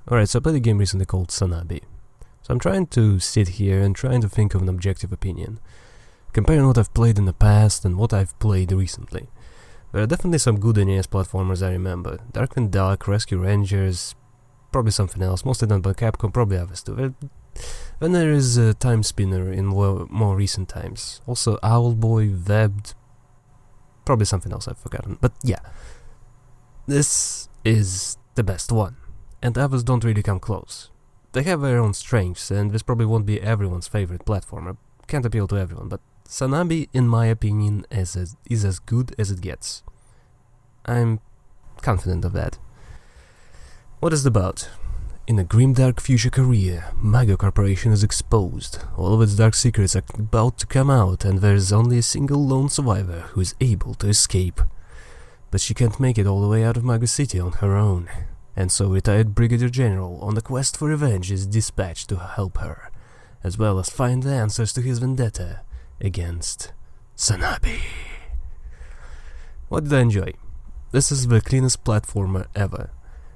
Alright, so I played a game recently called SANABI. So I'm trying to sit here and trying to think of an objective opinion, comparing what I've played in the past and what I've played recently. There are definitely some good NES platformers I remember. Darkwing Duck, Rescue Rangers, probably something else, mostly done by Capcom, probably others too. Then there is a Time Spinner in more recent times. Also Owlboy, Webbed, probably something else I've forgotten. But yeah, this is the best one, and others don't really come close. They have their own strengths, and this probably won't be everyone's favorite platformer. Can't appeal to everyone, but SANABI, in my opinion, is as good as it gets. I'm confident of that. What is it about? In a grimdark future Korea, Mago Corporation is exposed. All of its dark secrets are about to come out, and there is only a single lone survivor who is able to escape. But she can't make it all the way out of Mago City on her own, and so retired Brigadier General on the quest for revenge is dispatched to help her, as well as find the answers to his vendetta against SANABI. What did I enjoy? This is the cleanest platformer ever.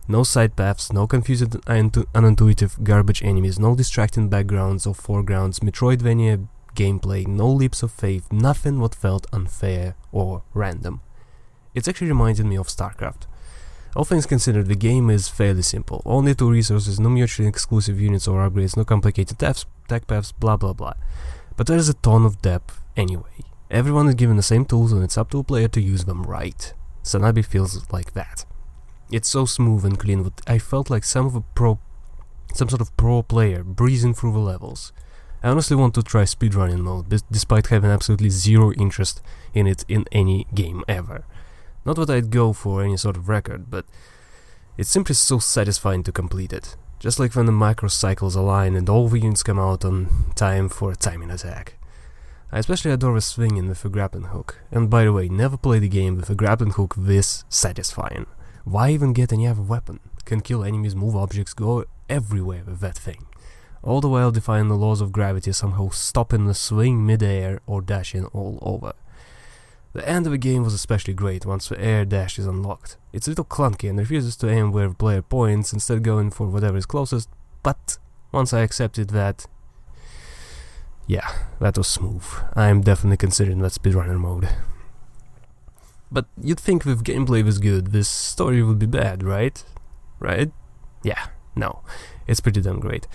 No side paths, no confused and unintuitive garbage enemies, no distracting backgrounds or foregrounds, Metroidvania gameplay, no leaps of faith, nothing what felt unfair or random. It's actually reminded me of StarCraft. All things considered, the game is fairly simple. Only 2 resources, no mutually exclusive units or upgrades, no complicated tech paths, blah blah blah. But there is a ton of depth anyway. Everyone is given the same tools and it's up to a player to use them right. SANABI feels like that. It's so smooth and clean that I felt like some sort of pro player breezing through the levels. I honestly want to try speedrunning mode, despite having absolutely zero interest in it in any game ever. Not that I'd go for any sort of record, but it's simply so satisfying to complete it. Just like when the macro cycles align and all the units come out on time for a timing attack. I especially adore the swinging with a grappling hook, and by the way, never played a game with a grappling hook this satisfying. Why even get any other weapon? Can kill enemies, move objects, go everywhere with that thing. All the while defying the laws of gravity, somehow stopping the swing mid-air or dashing all over. The end of the game was especially great once the air dash is unlocked. It's a little clunky and refuses to aim where the player points, instead going for whatever is closest, but once I accepted that, yeah, that was smooth. I'm definitely considering that speedrunner mode. But you'd think with gameplay this good, this story would be bad, right? Right? Yeah, no, it's pretty damn great.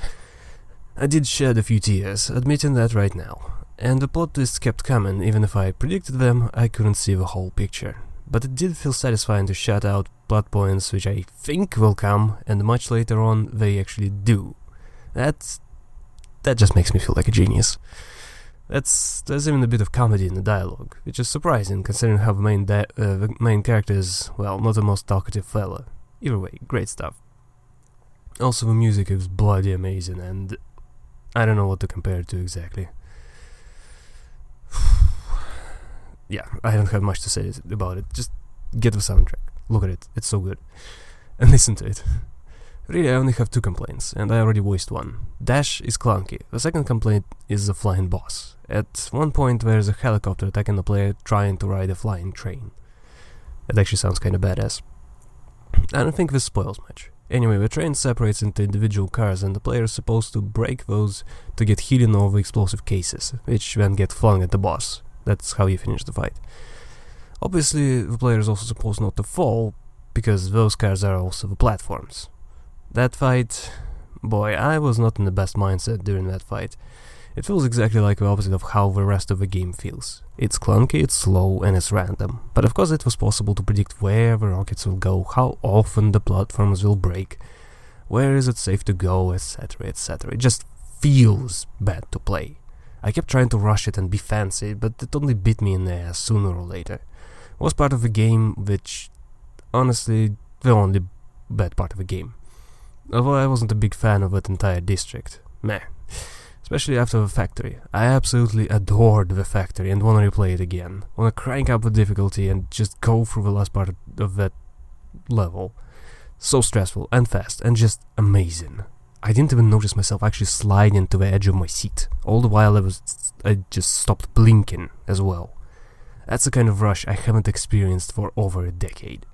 I did shed a few tears, admitting that right now. And the plot twists kept coming. Even if I predicted them, I couldn't see the whole picture. But it did feel satisfying to shut out plot points which I think will come, and much later on they actually do. That just makes me feel like a genius. There's even a bit of comedy in the dialogue, which is surprising considering how the main character is, well, not the most talkative fella. Either way, great stuff. Also, the music is bloody amazing, and I don't know what to compare it to exactly. Yeah, I don't have much to say about it. Just get the soundtrack, look at it, it's so good, and listen to it. Really, I only have 2 complaints, and I already voiced one. Dash is clunky. The second complaint is the flying boss. At one point there's a helicopter attacking the player trying to ride a flying train. That actually sounds kinda badass. I don't think this spoils much. Anyway, the train separates into individual cars and the player is supposed to break those to get healing over explosive cases, which then get flung at the boss. That's how you finish the fight. Obviously, the player is also supposed not to fall, because those cars are also the platforms. That fight, boy, I was not in the best mindset during that fight. It feels exactly like the opposite of how the rest of the game feels. It's clunky, it's slow, and it's random. But of course it was possible to predict where the rockets will go, how often the platforms will break, where is it safe to go, etc, etc. It just feels bad to play. I kept trying to rush it and be fancy, but it only bit me in the ass sooner or later. It was part of the game, which, honestly, the only bad part of the game. Although I wasn't a big fan of that entire district. Meh. Especially after the factory. I absolutely adored the factory and wanna replay it again. Wanna crank up the difficulty and just go through the last part of that level. So stressful and fast and just amazing. I didn't even notice myself actually sliding to the edge of my seat. All the while I just stopped blinking as well. That's the kind of rush I haven't experienced for over a decade.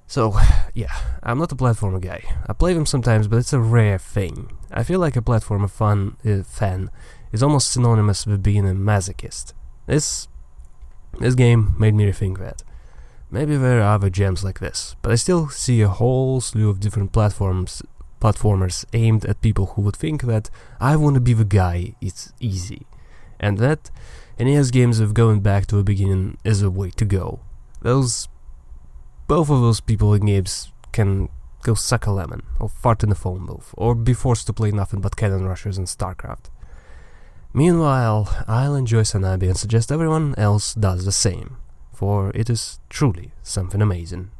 So, yeah, I'm not a platformer guy. I play them sometimes, but it's a rare thing. I feel like a platformer fan is almost synonymous with being a masochist. This game made me rethink that. Maybe there are other gems like this, but I still see a whole slew of different platformers aimed at people who would think that I want to be the guy, it's easy, and that NES games of going back to the beginning is a way to go. Both of those people in games can go suck a lemon, or fart in a phone booth, or be forced to play nothing but cannon rushers in StarCraft. Meanwhile, I'll enjoy SANABI and suggest everyone else does the same, for it is truly something amazing.